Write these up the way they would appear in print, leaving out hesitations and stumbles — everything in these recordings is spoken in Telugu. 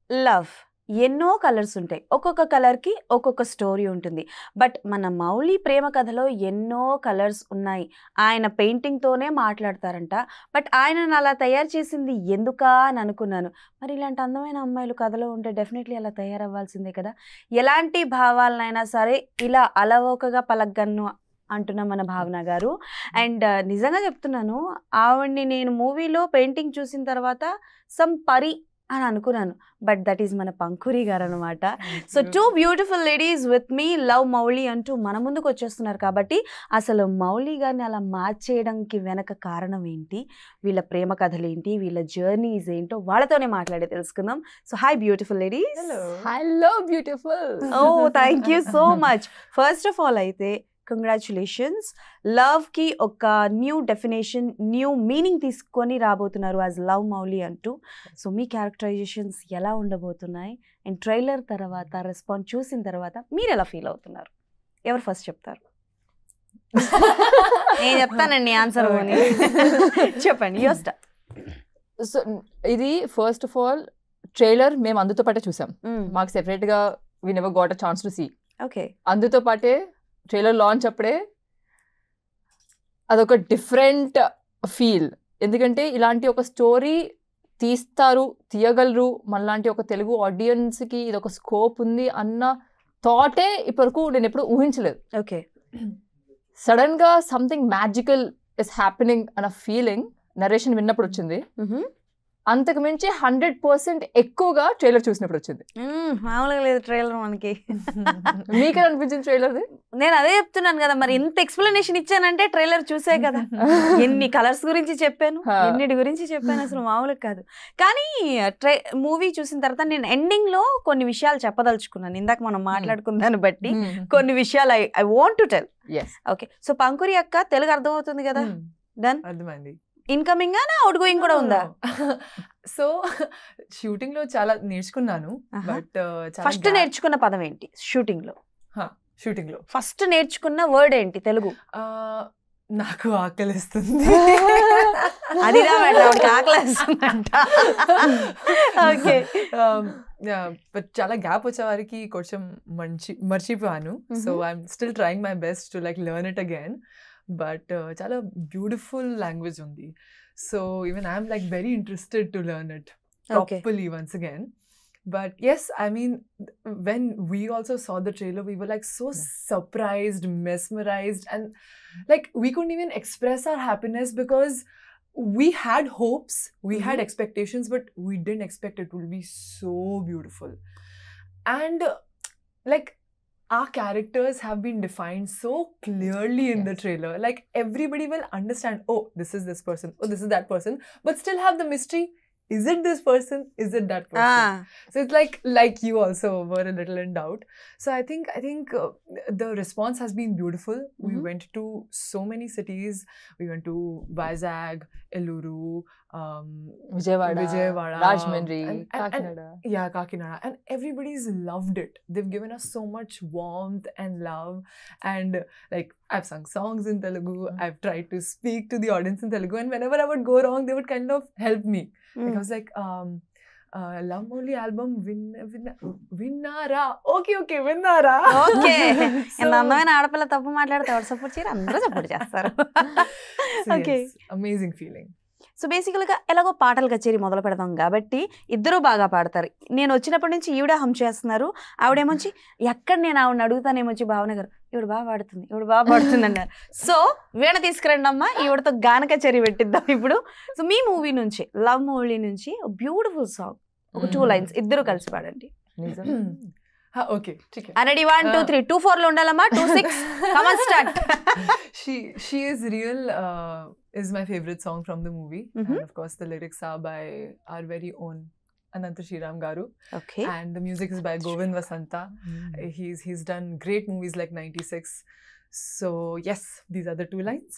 లవ్ ఎన్నో కలర్స్ ఉంటాయి. ఒక్కొక్క కలర్‌కి ఒక్కొక్క స్టోరీ ఉంటుంది. బట్ మన మౌలి ప్రేమ కథలో ఎన్నో కలర్స్ ఉన్నాయి. ఆయన పెయింటింగ్‌తోనే మాట్లాడతారంట. బట్ ఆయనను అలా తయారు చేసింది ఎందుకా అని అనుకున్నాను. మరి ఇలాంటి అందమైన అమ్మాయిలు కథలో ఉంటే డెఫినెట్‌లీ అలా తయారవ్వాల్సిందే కదా! ఎలాంటి భావాలనైనా సరే ఇలా అలవోకగా పలకగలను అంటున్న మన భావన గారు. అండ్ నిజంగా చెప్తున్నాను, ఆవిడని నేను మూవీలో పెయింటింగ్ చూసిన తర్వాత సమ్ పరి అని అనుకున్నాను. బట్ దట్ ఈస్ మన పంకురి గారనమాట. So 2 beautiful ladies with me love Mouli అంటూ మన ముందుకు వచ్చేస్తున్నారు కాబట్టి అసలు మౌలి గారిని అలా మార్చేయడానికి వెనక కారణం ఏంటి, వీళ్ళ ప్రేమ కథలు ఏంటి, వీళ్ళ జర్నీస్ ఏంటో వాళ్ళతోనే మాట్లాడి తెలుసుకుందాం. So hi beautiful ladies. Hello beautiful. Oh thank you so much. First of all అయితే కంగ్రాచులేషన్స్. లవ్కి ఒక న్యూ డెఫినేషన్, న్యూ మీనింగ్ తీసుకొని రాబోతున్నారు యాజ్ లవ్ మౌలి అంటూ. సో మీ క్యారెక్టరైజేషన్స్ ఎలా ఉండబోతున్నాయి అండ్ ట్రైలర్ తర్వాత రెస్పాన్స్ చూసిన తర్వాత మీరు ఎలా ఫీల్ అవుతున్నారు? ఎవరు ఫస్ట్ చెప్తారు? నేను చెప్తానండి ఆన్సర్. చెప్పండి. Your start. సో ఇది ఫస్ట్ ఆఫ్ ఆల్ ట్రైలర్ మేము అందుతో పాటే చూసాం. మాకు సెపరేట్గా we never got a chance to see. Okay. అందుతో పాటే ట్రైలర్ లాంచ్ అప్పుడే అదొక డిఫరెంట్ ఫీల్. ఎందుకంటే ఇలాంటి ఒక స్టోరీ తీయగలరు మనలాంటి ఒక తెలుగు ఆడియన్స్కి ఇది ఒక స్కోప్ ఉంది అన్న థాటే ఇప్పటివరకు నేను ఎప్పుడు ఊహించలేదు. ఓకే. సడన్గా సంథింగ్ మ్యాజికల్ ఇస్ హ్యాపెనింగ్ అన్న ఫీలింగ్ నరేషన్ విన్నప్పుడు వచ్చింది. అంతకు మించి 100% ఎక్కువగా ట్రైలర్ చూసినప్పుడు వచ్చింది. మామూలుగా లేదు ట్రైలర్ మనకి. మీకే అనిపించింది ట్రైలర్? నేను అదే చెప్తున్నాను కదా, మరి ఇంత ఎక్స్ప్లెనేషన్ ఇచ్చానంటే ట్రైలర్ చూసే కదా. ఎన్ని కలర్స్ గురించి చెప్పాను, ఎన్నిటి గురించి చెప్పాను, అసలు మామూలుగా కాదు. కానీ మూవీ చూసిన తర్వాత నేను ఎండింగ్ లో కొన్ని విషయాలు చెప్పదలుచుకున్నాను. ఇందాక మనం మాట్లాడుకున్న దాన్ని బట్టి కొన్ని విషయాలు I want to tell. Okay. So Pankuri అక్క తెలుగు అర్థమవుతుంది కదా? డన్. అర్థమైంది. ఇన్కమింగ్ గా అవుట్ గోయింగ్ కూడా ఉందా? సో షూటింగ్ లో చాలా నేర్చుకున్నాను. బట్ ఫస్ట్ నేర్చుకున్న పదం ఏంటి షూటింగ్ లో? షూటింగ్ లో ఫస్ట్ నేర్చుకున్న వర్డ్ ఏంటి తెలుగు? నాకు ఆకలిస్తుంది. అది ఆకలిస్తుందంట. ఓకే. బట్ చాలా గ్యాప్ వచ్చే వారికి కొంచెం మర్చిపోయాను. So I'm still trying my best to like learn it again. But చాలా బ్యూటిఫుల్ లాంగ్వేజ్ ఉంది. So even I'm like very interested to learn it properly once again. But yes, I mean, when we also saw the trailer, we were like so surprised, mesmerized, and like we couldn't even express our happiness because we had hopes, we had expectations, but we didn't expect it would be so beautiful. And like our characters have been defined so clearly in the trailer. Like everybody will understand, oh, this is this person, oh, this is that person, but still have the mystery. Is it this person? Is it that person? So it's like you also were a little in doubt. So I think the response has been beautiful. We went to so many cities. We went to Vizag, Eluru, Vijayawada, Rajahmundry, Kakinada. Yeah, Kakinada. And everybody's loved it. They've given us so much warmth and love. And like I've sung songs in Telugu. I've tried to speak to the audience in Telugu. And whenever I would go wrong, they would kind of help me. Like I was like, Love Mowli album విన్నారా? ఓకే విన్నారా? ఓకే. ఎంత అందమైన ఆడపిల్ల తప్పు మాట్లాడితే ఎవరు సపోర్ట్ చేయరు? అందరూ సపోర్ట్ చేస్తారు. ఓకే. Amazing feeling. సో బేసికల్గా ఎలాగో పాటల కచేరీ మొదలు పెడదాం కాబట్టి ఇద్దరూ బాగా పాడతారు. నేను వచ్చినప్పటి నుంచి ఈవిడ హమ్ చేస్తున్నారు. ఆవిడేమొచ్చి ఎక్కడ నేను ఆవిడని అడుగుతానేమొచ్చి భావన గారు ఈవిడ బాగా పాడుతుంది అన్నారు. సో వీణ తీసుకురండి అమ్మా, ఈవిడతో గాన కచేరీ పెట్టిద్దాం ఇప్పుడు. సో మీ మూవీ నుంచి లవ్ మౌలి నుంచి బ్యూటిఫుల్ సాంగ్ ఒక 2 lines ఇద్దరు కలిసి పాడండి. ఓకే. రెడీ 1 2 3 2 4 లో ఉండాలమ్మా. 2 6 come on start. She is real is my favorite song from the movie. And of course the lyrics are by our very own Ananta Sriram garu. Okay. And the music is by Govind Vasanta. He's done great movies like 96. So yes, these are the 2 lines.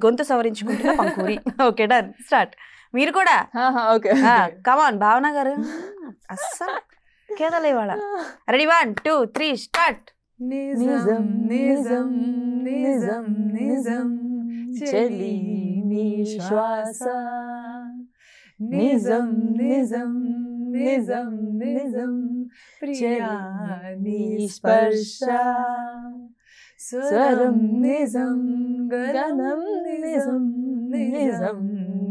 గొంతు సవరించుకుంటున్నా పంకూరి. Okay done. స్టార్ట్. మీరు కూడా ఓకే. కమ్ ఆన్ భావన గారు. అస్సలు కేదలే వాళ్ళ. Ready 1 2 3 start. నిజం నిజం నిజం నిజం చెలి నీ శ్వాస నిజం నిజం నిజం నిజం ప్రియా నీ స్పర్శ స్వరం నిజం గగనం నిజం నిజం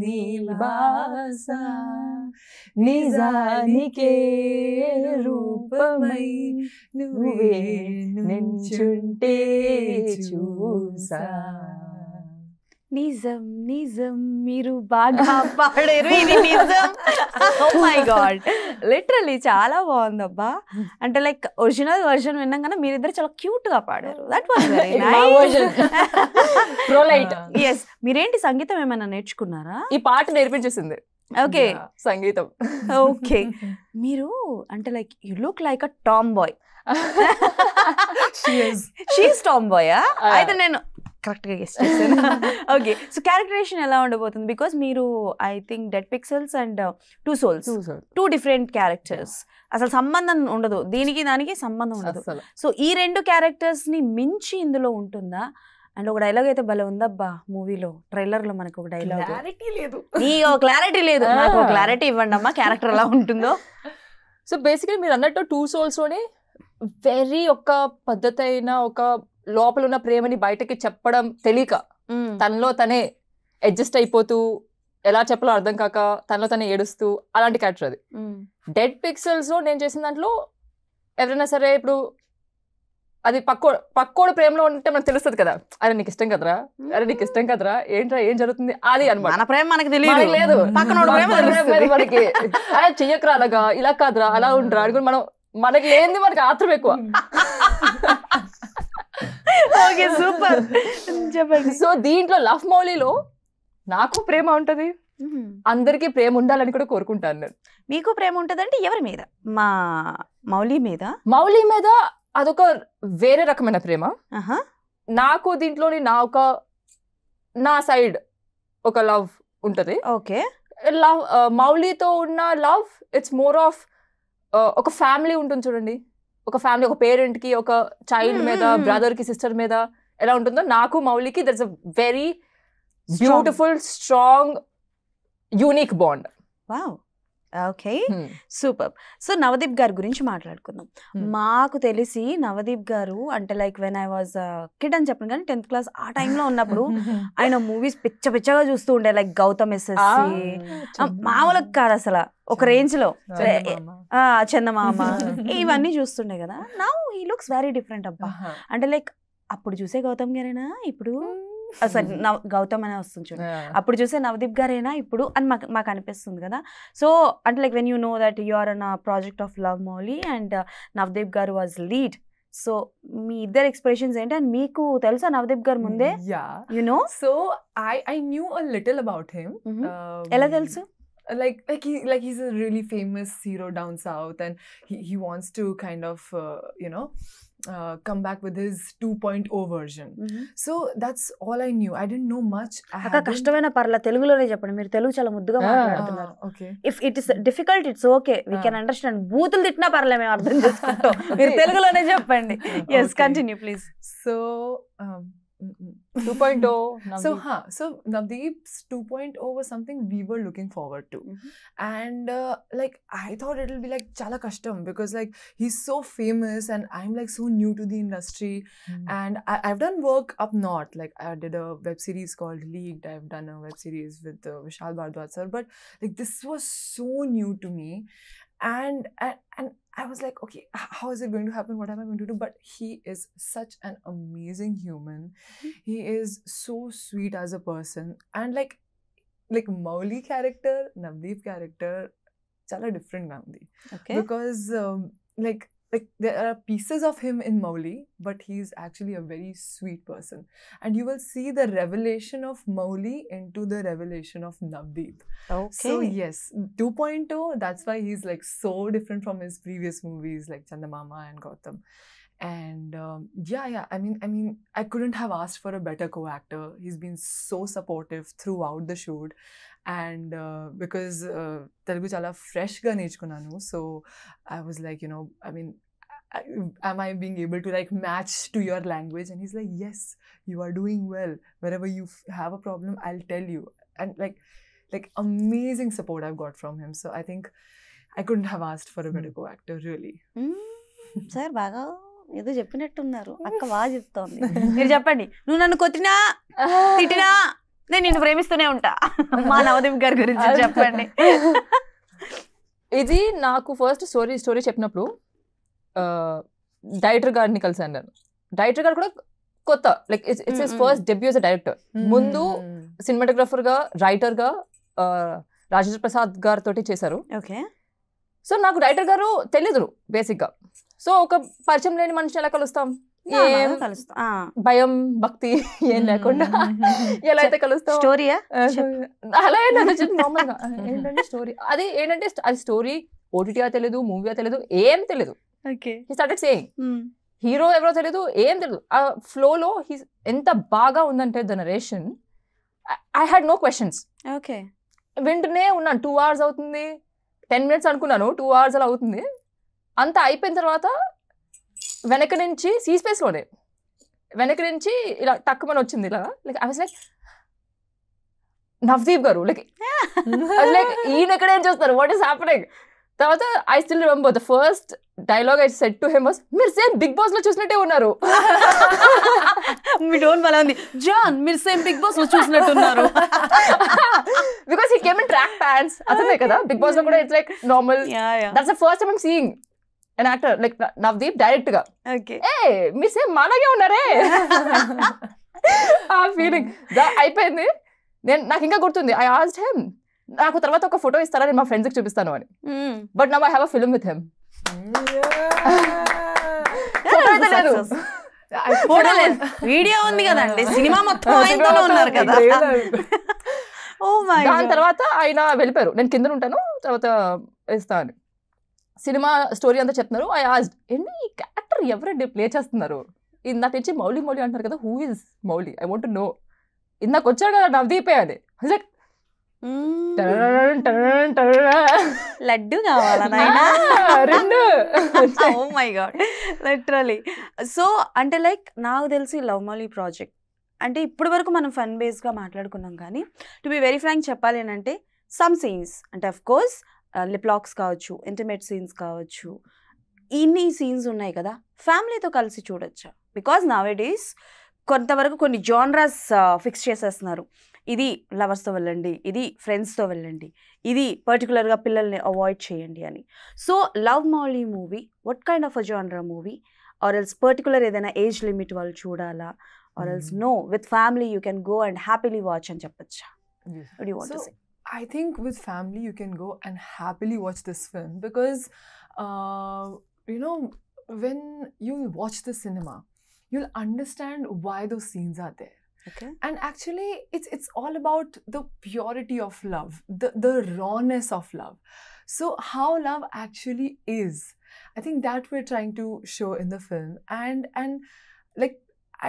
నీ భాష నిజానికే రూపమై నువ్వే నించుంటే చూసా. నిజం నిజం మీరు బాగా పాడారు, ఇది నిజం. ఓ మై గాడ్, లిటరలీ చాలా బాగుందబ్బా. అంటే లైక్ ఒరిజినల్ వర్షన్ విన్నాం కానీ మీరిద్దరు చాలా క్యూట్ గా పాడారు. That was very Prolite. Yes. మీరేంటి సంగీతం ఏమైనా నేర్చుకున్నారా? ఈ పాట నేర్పించేసింది ఓకే సంగీతం. ఓకే. మీరు అంటే like you look like a tomboy. She's tomboy. అయితే నేను కరెక్ట్ గా గెస్ చేశాను. ఓకే, సో క్యారెక్టరేషన్ ఎలా ఉండబోతుంది? బికాస్ మీరు I think dead pixels and two souls, two different characters, అసలు సంబంధం ఉండదు, దీనికి దానికి సంబంధం ఉండదు. సో ఈ రెండు క్యారెక్టర్స్ ని మించి ఇందులో ఉంటుందా? అండ్ ఒక డైలాగ్ అయితే భలే ఉందబ్బా మూవీలో, ట్రైలర్ లో మనకు ఒక డైలాగ్. క్లారిటీ లేదు, క్లారిటీ లేదు, నాకు క్లారిటీ ఇవ్వండి అమ్మా క్యారెక్టర్ ఎలా ఉంటుందో. సో బేసికలీ మీరు అన్నట్టు టూ సోల్స్ లోనే వెరీ ఒక పద్ధతి అయిన ఒక లోపల ఉన్న ప్రేమని బయటకి చెప్పడం తెలియక తనలో తనే అడ్జస్ట్ అయిపోతూ ఎలా చెప్పాలో అర్థం కాక తనలో తనే ఏడుస్తూ అలాంటి క్యారెక్టర్ అది. డెడ్ పిక్సెల్స్ లో నేను చేసిన దాంట్లో ఎవరైనా సరే ఇప్పుడు అది పక్కోడు ప్రేమలో ఉంటే మనకు తెలుస్తుంది కదా, అరే నీకు ఇష్టం కదరా, అరే నీకు ఇష్టం కదరా, ఏంట్రా ఏం జరుగుతుంది అది అనమాట. మన ప్రేమ మనకు తెలియదు, లేదు పక్కనోడి ప్రేమ తెలుస్తుంది మనకి. అరే చెయ్యకరా అలాగా, ఇలా కాదురా అలా ఉండరా అనుకుని మనం, మనకి లేనిది మనకి ఆత్రం ఎక్కువ. ఓకే సూపర్ చెప్పండి. సో దీంట్లో లవ్ మౌలీలో నాకు ప్రేమ ఉంటది, అందరికీ ప్రేమ ఉండాలని కూడా కోరుకుంటాను నేను. మీకు ప్రేమ ఉంటదంటే ఎవరి మీద? మా మౌలి మీద. మౌలి మీద అదొక వేరే రకమైన ప్రేమ. నాకు దీంట్లోని నా సైడ్ ఒక లవ్ ఉంటది. ఓకే. లవ్ మౌలితో ఉన్న లవ్ ఇట్స్ మోర్ ఆఫ్ ఒక ఫ్యామిలీ ఉంటుంది చూడండి, ఒక ఫ్యామిలీ, ఒక పేరెంట్ కి ఒక చైల్డ్ మీద, బ్రదర్ కి సిస్టర్ మీద ఎలా ఉంటుందో నాకు మౌలికి that's a very beautiful strong unique bond. Wow, okay super. So Navdeep గారి గురించి మాట్లాడుకుందాం. మాకు తెలిసి నవదీప్ గారు అంటే like when I was kid అని చెప్పను కానీ 10th క్లాస్ ఆ టైంలో ఉన్నప్పుడు ఆయన మూవీస్ పిచ్చగా చూస్తూ ఉండే, లైక్ గౌతమ్ ఎస్ఎస్సి, మామూలుగా కాదు అసలు, ఒక రేంజ్ లో చందమామ ఇవన్నీ చూస్తుండే కదా. Now he looks very different అబ్బా. అంటే లైక్ అప్పుడు చూసే గౌతమ్ గారేనా ఇప్పుడు, సారీ గౌతమ్ అనే వస్తుంది చూడండి, అప్పుడు చూసే నవదీప్ గారేనా ఇప్పుడు అని మాకు అనిపిస్తుంది కదా. సో అంటే like when you know that you are on project of love Mouli and Navdeep garu was lead, so మీ ఇద్దరు ఎక్స్ప్రెషన్స్ ఏంటి? అండ్ మీకు తెలుసా నవదీప్ గారు ముందే? You know. So I knew a little about him. ఎలా తెలుసు? Like he's a really famous hero down south, and he wants to kind of come back with his 2.0 version. So that's all I knew. I didn't know much. అక్క కష్టమైన పర్ల తెలుగులోనే చెప్పండి, మీరు తెలుగు చాలా ముద్దుగా మాట్లాడుతున్నారు. Okay. If it is difficult, it's okay. We can understand. బూతులు తిట్టినా పర్లే, మేము అర్థం చేసుకుంటాం. మీరు తెలుగులోనే చెప్పండి. Yes, continue please. So 2.0. So Navdeep's 2.0 was something we were looking forward to. And like I thought it'll be like chala kashtam because like he's so famous and I'm like so new to the industry. And I've done work up north. Like I did a web series called Leagued. I've done a web series with Vishal Bhardwaj sir. But like this was so new to me. And I was like, okay, how is it going to happen? What am I going to do? But he is such an amazing human. He is so sweet as a person. And like Mowgli character, Navdeep character, chala different ga undi. Okay. Because like there are pieces of him in Mowgli, but he's actually a very sweet person. And you will see the revelation of Mowgli into the revelation of Navdeep. Okay. So yes, 2.0, that's why he's like so different from his previous movies like Chandamama and Gautam. And yeah, I mean I couldn't have asked for a better co-actor. He's been so supportive throughout the shoot. And because Telugu chala fresh ga nechukunnanu, so I was like, I mean, am I being able to like match to your language? And he's like, yes, you are doing well. Wherever you have a problem, I'll tell you. And like amazing support I've got from him. So I think I couldn't have asked for a better co-actor, really. Sir బాగా ఏదో చెప్పినట్టున్నారు. అక్క బాగా చెప్తోంది. మీరు చెప్పండి. నువ్వు నన్ను కొట్టినా తిట్టినా నేను నిన్ను ప్రేమిస్తూనే ఉంటా. మా నవదీప్ గారి గురించి చెప్పండి. ఇది నాకు ఫస్ట్ స్టోరీ చెప్పినప్పుడు డైరెక్టర్ గారిని కలిసాను నేను. డైరెక్టర్ గారు కూడా కొత్త, like it's his first debut as a director. ముందు సినిమాటోగ్రాఫర్ గా, రైటర్ గా రాజేంద్ర ప్రసాద్ గారితో చేశారు. ఓకే. సో నాకు డైరెక్టర్ గారు తెలీదు బేసిక్ గా. సో ఒక పరిచయం లేని మనిషిని ఎలా కలుస్తాం, ఏం భయం భక్తి ఏం లేకుండా ఎలా అయితే కలుస్తాం. స్టోరీయా అలా నార్మల్ గా ఏంటంటే స్టోరీ అది ఏంటంటే అది స్టోరీ ఓటీటీయా తెలీదు, మూవీయా తెలీదు, ఏం తెలీదు. హీ స్టార్టెడ్ సేయింగ్ హీరో ఎవరో తెలీదు, ఏం తెలీదు. ఆ ఫ్లోలో ఎంత బాగా ఉందంటే the narration, I had no questions. Okay. వింటూనే ఉన్నాను. 2 hours అవుతుంది, 10 minutes అనుకున్నాను, 2 hours అలా అవుతుంది. అంతా అయిపోయిన తర్వాత వెనక నుంచి స్పేస్లోనే వెనక నుంచి ఇలా టక్కుమని వచ్చింది ఇలా, like I was like Navdeep గారు, లైక్ ఈయన ఎక్కడ ఏం చేస్తారు, వాట్ ఈస్ హ్యాపెనింగ్. తర్వాత I still remember the first dialogue I said to him was, మీరు సేమ్ బిగ్ బాస్ లో చూసినట్టే ఉన్నారు. మీ టోన్ బలా ఉంది. జాన్ మీరు సేమ్ బిగ్ బాస్ లో చూసినట్టున్నారు. Because he came in track pants. అతనే కదా బిగ్ బాస్ లో కూడా it's like normal. That's the first time I'm seeing an actor like Navdeep direct ga. Okay. Hey, మీరు సేమ్ మనగే ఉన్నారే. ఆ ఫీలింగ్ అయిపోయింది. నాకు ఇంకా గుర్తుంది, ఐ ఆస్క్డ్ హిమ్, నాకు తర్వాత ఒక ఫోటో ఇస్తారా, నేను మా ఫ్రెండ్స్కి చూపిస్తాను అని. But now I have a film with him. Photo లేదు, వీడియో ఉంది కదండి, సినిమా మొత్తం ఆయనతోనే ఉన్నారు కదా. దాని తర్వాత ఆయన వెళ్ళిపోయారు, నేను కింద ఉంటాను, తర్వాత ఇస్తాను. సినిమా స్టోరీ అంతా చెప్తున్నారు. ఐ ఆస్క్డ్, ఏంటి ఈ క్యారెక్టర్ ఎవరండి ప్లే చేస్తున్నారు, ఇందాక నుంచి మౌలి మౌలి అంటారు కదా, who is Mouli, I want to know. ఇందాక వచ్చాడు కదా నవదీప్ అది, లడ్డు కావాలా నాయనా, రెండు. Oh my god, literally. So అంటే లైక్ నాకు తెలిసి లవ్ మౌలి ప్రాజెక్ట్ అంటే ఇప్పటి వరకు మనం ఫన్ బేస్గా మాట్లాడుకున్నాం, కానీ టు బి వెరీ ఫ్రాంక్ చెప్పాలి అని అంటే సమ్ సీన్స్ అంటే అఫ్ కోర్స్ లిప్ లాక్స్ కావచ్చు, ఇంటిమేట్ సీన్స్ కావచ్చు, ఇన్ని సీన్స్ ఉన్నాయి కదా, ఫ్యామిలీతో కలిసి చూడొచ్చా? బికాజ్ నౌ-ఎ-డేస్ కొంతవరకు కొన్ని జానరాస్ ఫిక్స్ చేసేస్తున్నారు. ఇది లవర్స్తో వెళ్ళండి, ఇది ఫ్రెండ్స్తో వెళ్ళండి, ఇది పర్టికులర్గా పిల్లల్ని అవాయిడ్ చేయండి అని. So love Mouli movie what kind of a జానరా మూవీ, ఆర్ ఎల్స్ పర్టికులర్ ఏదైనా ఏజ్ లిమిట్ వాళ్ళు చూడాలా, or else no with family you can go and happily watch అని చెప్పొచ్చా? What do you want to say? I think with family you can go and happily watch this film because you know, when you watch the cinema you'll understand why those scenes are there. Okay. And actually it's all about the purity of love, the rawness of love. So how love actually is, I think that we're trying to show in the film. And like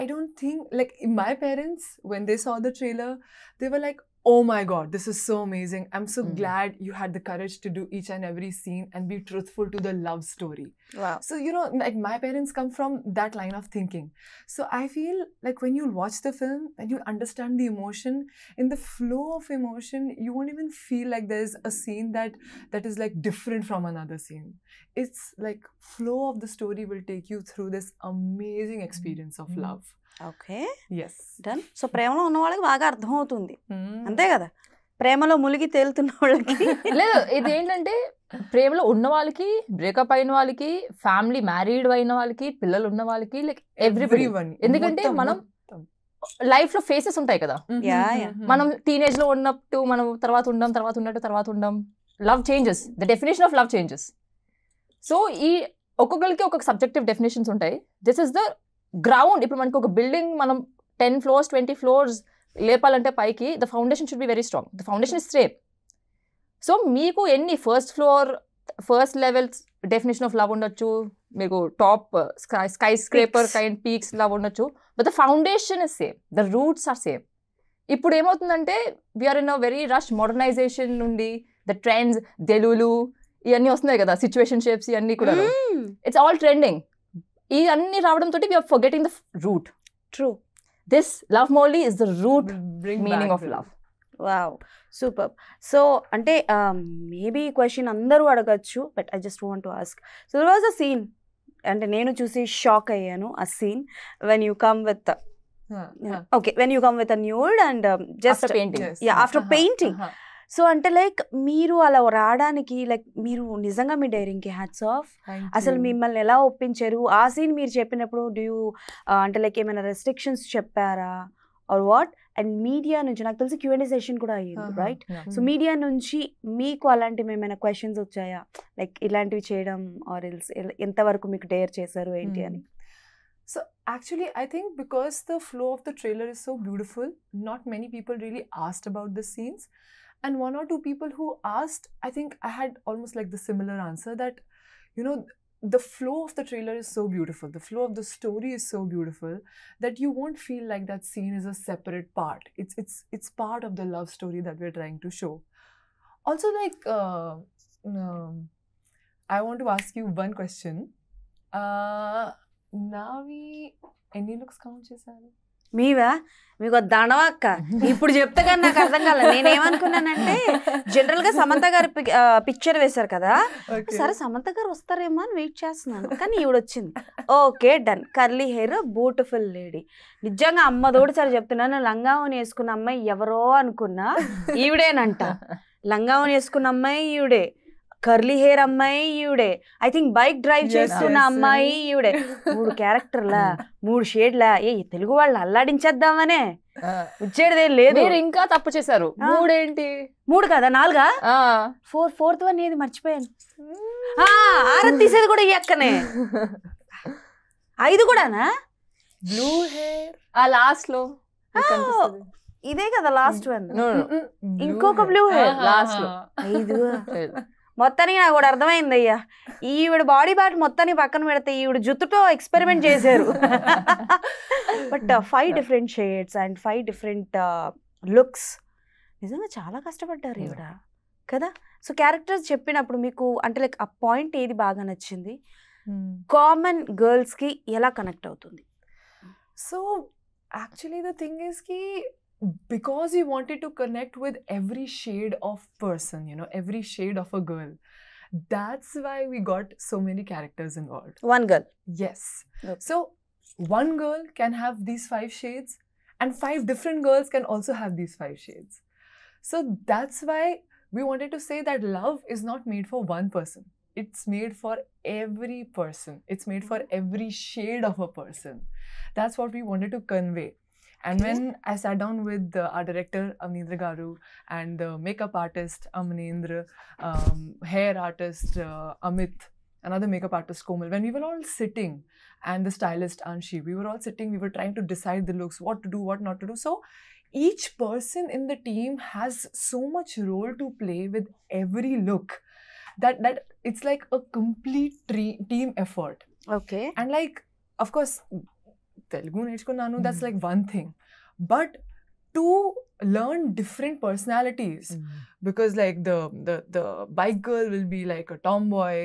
I don't think, like my parents when they saw the trailer they were like, oh my god, this is so amazing, I'm so glad you had the courage to do each and every scene and be truthful to the love story. Wow. So you know, like my parents come from that line of thinking. So I feel like when you watch the film and you understand the emotion, in the flow of emotion you won't even feel like there's a scene that is like different from another scene. It's like flow of the story will take you through this amazing experience of love. Okay, yes, done. So ప్రేమలో ఉన్న వాళ్ళకి బాగా అర్థమవుతుంది, అంతే కదా? ప్రేమలో మునిగి తేలుతున్న వాళ్ళకి లేదు. ఇది ఏంటంటే ప్రేమలో ఉన్న వాళ్ళకి, బ్రేకప్ అయిన వాళ్ళకి, ఫ్యామిలీ మ్యారీడ్ అయిన వాళ్ళకి, పిల్లలు ఉన్న వాళ్ళకి, లైక్ ఎవ్రీవన్. ఎందుకంటే మనం లైఫ్ లో ఫేసెస్ ఉంటాయి కదా, మనం టీనేజ్ లో ఉన్నట్టు మనం తర్వాత ఉండం, love changes, the definition of love changes. So ఈ ఒక్కొక్కరికి ఒక్కొక్క సబ్జెక్టివ్ డెఫినేషన్స్ ఉంటాయి. This is the ground. ఇప్పుడు మనకి ఒక బిల్డింగ్ మనం 10 floors 20 floors లేపాలంటే పైకి the foundation should be very strong. The foundation is straight. So మీకు ఎన్ని first floor first levels definition of love ఉండొచ్చు, మీకు top skyscraper kind peaks love ఉండొచ్చు, but the foundation is same, the roots are same. ఇప్పుడు ఏమవుతుందంటే we are in a very rush modernization నుండి ద ట్రెండ్స్, తెలుగులు ఇవన్నీ వస్తున్నాయి కదా, సిచ్యువేషన్ షేప్స్ ఇవన్నీ కూడా, ఇట్స్ ఆల్ ట్రెండింగ్. ఇవన్నీ రావడంతో we're forgetting the root. True. This love Mowli is the root meaning of love. Wow, super. So అంటే మేబీ ఈ క్వశ్చన్ అందరూ అడగచ్చు, but I just want to ask. So there was a scene, అంటే నేను చూసి షాక్ అయ్యాను ఆ scene, when you come with okay when you come with a nude and just painting. After painting. So అంటే లైక్ మీరు అలా రావడానికి లైక్ మీరు నిజంగా మీ డైరింగ్కి హ్యాట్స్ ఆఫ్. అసలు మిమ్మల్ని ఎలా ఒప్పించారు? ఆ సీన్ మీరు చెప్పినప్పుడు డూ యూ అంటే లైక్ ఏమైనా రెస్ట్రిక్షన్స్ చెప్పారా ఆర్ వాట్? అండ్ మీడియా నుంచి నాకు తెలిసి Q&A సెషన్ కూడా అయ్యింది, రైట్? సో మీడియా నుంచి మీకు అలాంటివి ఏమైనా క్వశ్చన్స్ వచ్చాయా, లైక్ ఇలాంటివి చేయడం ఆర్ ఎల్స్ ఎంతవరకు మీకు డేర్ చేశారు ఏంటి అని? So actually, I think because the flow of the trailer is so beautiful, not many people really asked about the scenes. And one or two people who asked, I think I had almost like the similar answer that, you know, the flow of the trailer is so beautiful. The flow of the story is so beautiful that you won't feel like that scene is a separate part. It's part of the love story that we're trying to show. Also, like, I want to ask you one question. Navi, any looks count చేశారు? మీవా? మీకు దండవక్క ఇప్పుడు చెప్తే కానీ నాకు అర్థం కాలేదు. నేనేమనుకున్నానంటే జనరల్గా సమంత గారు పిక్చర్ వేశారు కదా, సరే సమంత గారు వస్తారేమో అని వెయిట్ చేస్తున్నాను, కానీ ఈవిడ వచ్చింది. Okay done. Curly hair, beautiful lady. నిజంగా అమ్మదోడు సరే చెప్తున్నాను, లంగావని వేసుకున్న అమ్మాయి ఎవరో అనుకున్నా ఈవిడేనంట. లంగావని వేసుకున్న అమ్మాయి ఈవిడే, కర్లీ హెయిర్ అమ్మాయి ఈవిడే, ఐ థింక్ బైక్ డ్రైవ్ చేస్తున్న అమ్మాయి ఈవిడే. 3 క్యారెక్టర్లా 3 షేడ్లా తెలుగు వాళ్ళు అల్లాడించేద్దామనే వచ్చేదేం లేదు. మీరు ఇంకా తప్పు చేశారు. 3 ఏంటి? 3 కదా 4గా? 4th వన్ ఏది మర్చిపోయాను. ఆరతి తీసేది కూడా ఈ అక్కనే. 5 కూడానా? బ్లూ హెయిర్ ఆ లాస్ట్ లో ఇదే కదా లాస్ట్ వన్. ఇంకొక బ్లూ హెయిర్ లాస్ట్ లో. 5 మొత్తానికి నాకు కూడా అర్థమైంది అయ్యా. ఈవిడ బాడీ పార్ట్ మొత్తాన్ని పక్కన పెడితే ఈవిడ జుట్టుతో ఎక్స్పెరిమెంట్ చేశారు. But 5 different shades and 5 different looks. నిజంగా చాలా కష్టపడ్డారు ఈవిడ కదా. సో క్యారెక్టర్స్ చెప్పినప్పుడు మీకు అంటే లైక్ ఆ పాయింట్ ఏది బాగా నచ్చింది? కామన్ గర్ల్స్ కి ఎలా కనెక్ట్ అవుతుంది? So actually the thing is ki because we wanted to connect with every shade of person, you know, every shade of a girl, that's why we got so many characters involved. One girl. Yes. Okay. So one girl can have these 5 shades and 5 different girls can also have these 5 shades. So that's why we wanted to say that love is not made for one person. It's made for every person. It's made for every shade of a person. That's what we wanted to convey. And when I sat down with our director Avneendra Garu and the makeup artist Amanendra, hair artist Amit, another makeup artist Komal, when we were all sitting, and the stylist Anshi, we were all sitting, we were trying to decide the looks, what to do, what not to do. So each person in the team has so much role to play with every look that it's like a complete team effort. Okay. And like, of course, Telugu నేర్చుకున్నాను, that's like one thing, but to learn different personalities, because like the bike girl will be like a tomboy,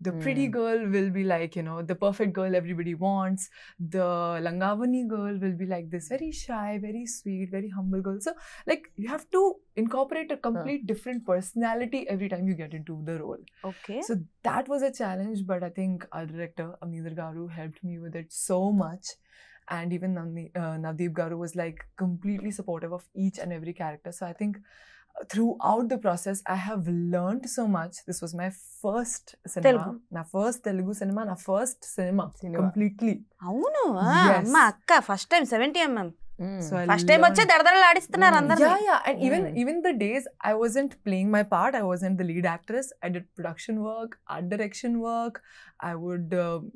the pretty girl will be like, you know, the perfect girl everybody wants, the Langavani girl will be like this very shy, very sweet, very humble girl. So like you have to incorporate a complete different personality every time you get into the role. Okay. So that was a challenge, but I think our director Avneendra Garu helped me with it so much. And even Navdeep Garu was like completely supportive of each and every character. So I think throughout the process, I have learned so much. This was my first cinema. Na first Telugu cinema, na first cinema. Completely. అవును Yes. అమ్మ అక్క first time 70mm. So I first time వచ్చే దడదడలు ఆడిస్తున్నారు అందరూ. Yeah. And even the days I wasn't playing my part, I wasn't the lead actress. I did production work, art direction work. I would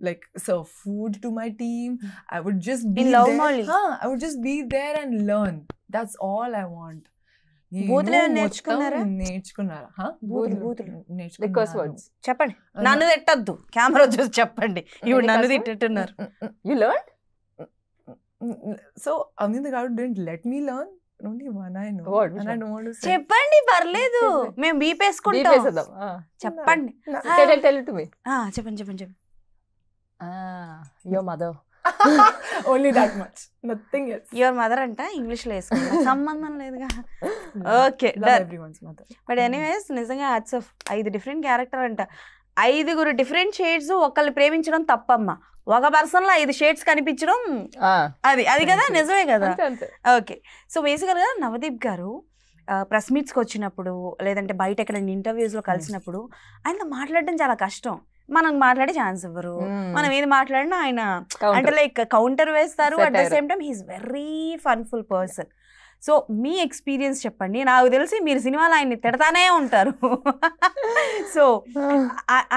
like serve food to my team. I would just be In Love there. Molly. I would just be there and learn. That's all I want. బూతులు ఏమైనా నేర్చుకున్నారా? నేర్చుకున్నారా? The curse words. చెప్పండి. నన్ను తిట్టద్దు, కెమెరా చూసి చెప్పండి. ఇప్పుడు నన్ను తిట్టున్నారు. You learned? So Avneendra Garu didn't let me learn. Only one I know. What? And I don't want to say. చెప్పండి పర్లేదు, మేము బీపేసుకుంటాం. చెప్పండి. Tell it to me. చెప్పండి. Your mother Only that much. Nothing else. Your mother అంట ఇంగ్లీష్లో వేసుకుంటా సంబంధం లేదుగా. Okay Love done. everyone's mother. But anyways నిజంగా హ్యాట్స్ ఆఫ్. 5 డిఫరెంట్ క్యారెక్టర్ అంట. 5 డిఫరెంట్ షేడ్స్ ఒకళ్ళు ప్రేమించడం తప్పమ్మా. ఒక పర్సన్ లో 5 షేడ్స్ కనిపించడం అది కదా, నిజమే కదా. ఓకే, సో బేసికల్ గా నవదీప్ గారు ప్రెస్ మీట్స్కి వచ్చినప్పుడు లేదంటే బయట ఎక్కడైనా ఇంటర్వ్యూస్లో కలిసినప్పుడు ఆయనతో మాట్లాడడం చాలా కష్టం. మనం మాట్లాడే ఛాన్స్ ఇవ్వరు. మనం ఏది మాట్లాడినా ఆయన అంటే లైక్ కౌంటర్ వేస్తారు. At the same time he's very funful person. So మీ ఎక్స్పీరియన్స్ చెప్పండి. నాకు తెలిసి మీరు సినిమాలో ఆయన్ని తిడతానే ఉంటారు. సో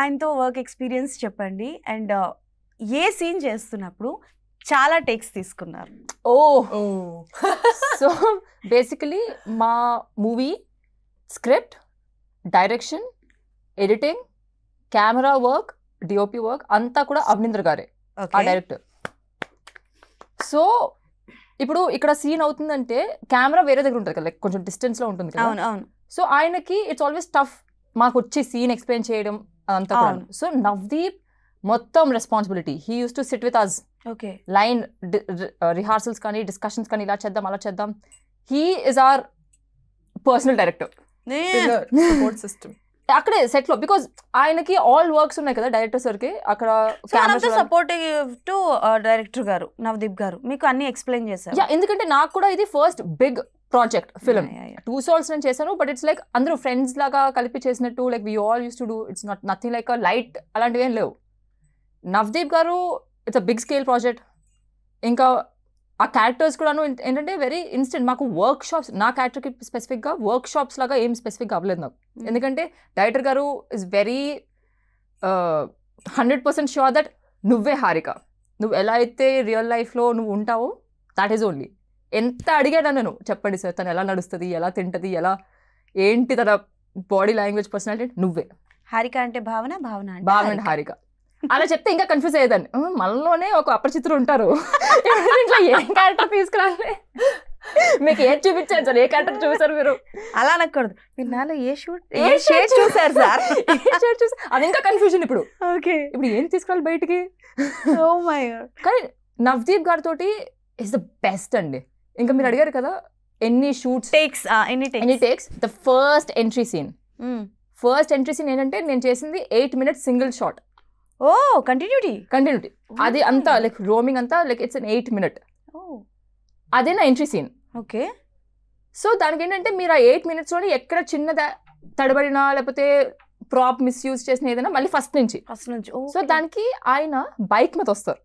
ఆయనతో వర్క్ ఎక్స్పీరియన్స్ చెప్పండి. అండ్ ఏ సీన్ చేస్తున్నప్పుడు చాలా టేక్స్ తీసుకున్నారు? సో బేసికలీ మా movie script, direction, editing, camera work, DOP work అంతా కూడా అభినందర్ గారే ఆ డైరెక్టర్. సో ఇప్పుడు ఇక్కడ సీన్ అవుతుందంటే కెమెరా వేరే దగ్గర ఉంటుంది కదా, లైక్ కొంచెం డిస్టెన్స్ లో ఉంటుంది కదా. అవును. సో ఆయనకి ఇట్స్ ఆల్వేస్ టఫ్ మాకు వచ్చి సీన్ ఎక్స్ప్లెయిన్ చేయడం అంతా. సో నవదీప్ మొత్తం responsibility. He used to sit with us. Okay, line rehearsals కానీ డిస్కషన్స్ కానీ ఇలా చేద్దాం అలా చేద్దాం. He is our personal director. Support system. అక్కడే సెట్ లో బికాస్ ఆయనకి ఆల్ వర్క్స్ ఉన్నాయి కదా డైరెక్టర్ సార్ కి. అక్కడ సపోర్టివ్ టు డైరెక్టర్ గారు నవదీప్ గారు మీకు అన్ని ఎక్స్ప్లెయిన్ చేశారు. ఎందుకంటే నాకు కూడా ఇది first big project film. 2 Souls నేను చేశాను, బట్ ఇట్స్ లైక్ అందరూ ఫ్రెండ్స్ లాగా కలిపి చేసినట్టు. Like we all used to do. It's nothing like light అలాంటివి ఏం లేవు. Navdeep garu it's a big scale project. ఇంకా ఆ క్యారెక్టర్స్ కూడాను ఏంటంటే వెరీ ఇన్స్టెంట్. మాకు వర్క్ షాప్స్, నా క్యారెక్టర్కి స్పెసిఫిక్గా వర్క్ షాప్స్ లాగా ఏం స్పెసిఫిక్గా అవ్వలేదు నాకు. ఎందుకంటే డైరెక్టర్ గారు ఇస్ వెరీ 100% ష్యూర్ దట్ నువ్వే హారిక, నువ్వు ఎలా అయితే రియల్ లైఫ్లో నువ్వు ఉంటావో దాట్ ఈజ్ ఓన్లీ. ఎంత అడిగాను నేను, చెప్పండి సార్ తను ఎలా నడుస్తుంది, ఎలా తింటుంది, ఎలా ఏంటి తన బాడీ లాంగ్వేజ్, పర్సనాలిటీ, నువ్వే. హారిక అంటే భావన, భావన అంటే హారిక. అలా చెప్తే ఇంకా కన్ఫ్యూజ్ అయ్యేదాన్ని. మనలోనే ఒక అపరిచితులు ఉంటారు, ఇంట్లో ఏం క్యారెక్టర్ తీసుకురాలి, మీకు ఏం చూపించారు సార్, ఏ క్యారెక్టర్ చూసారు మీరు, అలా అనకూడదు. మీరు నాలో ఏ షేడ్ చూసారు సార్, అది ఇంకా కన్ఫ్యూజన్. ఇప్పుడు ఓకే, ఇప్పుడు ఏం తీసుకురాలి బయటికి. Oh my god. కానీ నవదీప్ గారితో ఇస్ ద బెస్ట్ అండి. ఇంకా మీరు అడిగారు కదా ఎన్ని షూట్స్ ఎన్ని takes. The first entry scene ఏంటంటే నేను చేసింది 8 minutes single shot. Oh continuity అది అంతా లైక్ రోమింగ్ అంతా లైక్ ఇట్స్ an 8 minute. అదే నా ఎంట్రీ సీన్. ఓకే, సో దానికి ఏంటంటే మీరు ఆ 8 minutesలోని ఎక్కడ చిన్న తడబడినా లేకపోతే ప్రాప్ మిస్యూజ్ చేసిన ఏదైనా మళ్ళీ ఫస్ట్ నుంచి. సో దానికి ఆయన బైక్ మీద వస్తారు,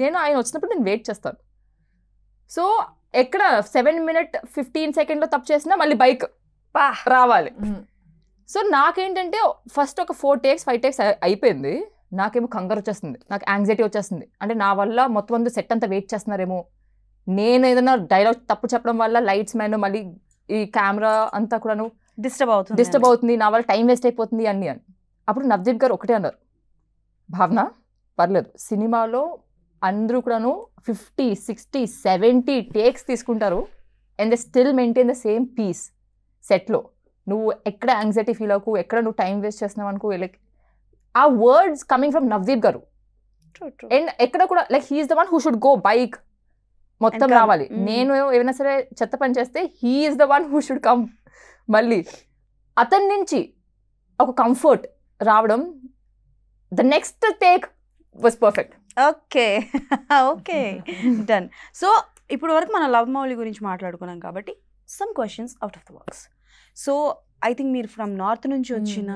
నేను ఆయన వచ్చినప్పుడు నేను వెయిట్ చేస్తాను. సో ఎక్కడ 7 minute 15 seconds తప్పు చేసినా మళ్ళీ బైక్ రావాలి. సో నాకేంటంటే ఫస్ట్ ఒక 4 takes 5 takes అయిపోయింది. నాకేమో కంగారు వచ్చేస్తుంది, నాకు యాంగ్జైటీ వచ్చేస్తుంది. అంటే నా వల్ల మొత్తం అంతా సెట్ అంతా వెయిట్ చేస్తున్నారేమో, నేను ఏదైనా డైలాగ్ తప్పు చెప్పడం వల్ల లైట్స్ మ్యాన్ మళ్ళీ ఈ కెమెరా అంతా కూడాను డిస్టర్బ్ అవుతుంది, నా వల్ల టైం వేస్ట్ అయిపోతుంది అని. అప్పుడు నవదీప్ గారు ఒకటే అన్నారు, భావన పర్లేదు, సినిమాలో అందరూ కూడాను 50, 60, 70 takes తీసుకుంటారు and they still maintain the same peace సెట్లో. నువ్వు ఎక్కడ యాంగ్జైటీ ఫీల్ అవ్వకు, ఎక్కడ నువ్వు టైం వేస్ట్ చేస్తున్నావు అనుకో. లైక్ ఆ వర్డ్స్ కమింగ్ ఫ్రమ్ నవదీప్ గారు. అండ్ ఎక్కడ కూడా like he's the one who should go back మొత్తం రావాలి. నేను ఏమైనా సరే చెత్త పని చేస్తే he's the one who should come. మళ్ళీ అతని నుంచి ఒక కంఫర్ట్ రావడం, the next take was perfect. Okay done. So ఇప్పుడు వరకు మన లవ్ మౌలి గురించి మాట్లాడుకున్నాం కాబట్టి some questions out of the box. So I think మీరు ఫ్రమ్ నార్త్ నుంచి వచ్చిన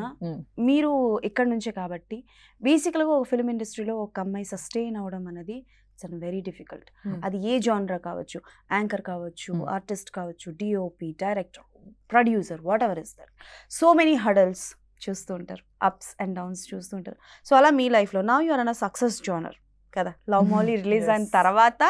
మీరు ఇక్కడ నుంచే కాబట్టి బేసికల్గా ఒక ఫిల్మ్ ఇండస్ట్రీలో ఒక అమ్మాయి సస్టైన్ అవ్వడం అనేది ఇట్స్ వెరీ డిఫికల్ట్. అది ఏ జానరా కావచ్చు, యాంకర్ కావచ్చు, ఆర్టిస్ట్ కావచ్చు, DOP, director, producer, what ever is that. So many hurdles చూస్తూ ఉంటారు, అప్స్ అండ్ డౌన్స్ చూస్తూ ఉంటారు. సో అలా మీ లైఫ్లో now you're in success genre కదా. లవ్ మౌలి రిలీజ్ అయిన తర్వాత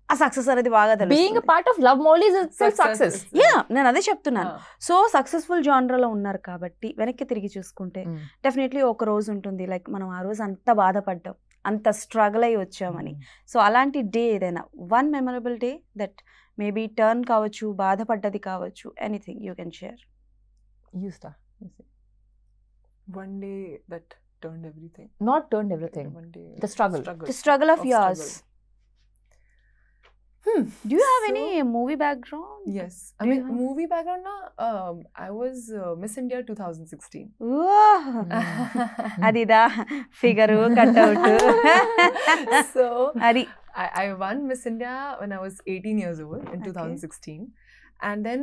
ఆ సక్సెస్ అనేది బాగా తెలుసు. Being a part of love Mouli is itself success. Yeah, నేను అదే చెప్తున్నాను. సో సక్సెస్ఫుల్ జానర్లో ఉన్నారు కాబట్టి వెనక్కి తిరిగి చూసుకుంటే డెఫినెట్లీ ఒక రోజు ఉంటుంది లైక్ మనం ఆ రోజు అంత బాధపడ్డాం, అంత స్ట్రగుల్ అయ్యి వచ్చామని. సో అలాంటి డే ఏదైనా one memorable day that maybe turn కావచ్చు, బాధపడ్డది కావచ్చు, anything you can share. One day that turned everything. Not turned everything. One day. The struggle. The struggle of yours. Do you have So- any movie background? Yes. I Do you mean, have- movie background na, I was Miss India 2016. Whoa. అదిదా ఫిగరు కట్అవుట్ So అది I won Miss India when I was 18 years old in Okay. 2016. And then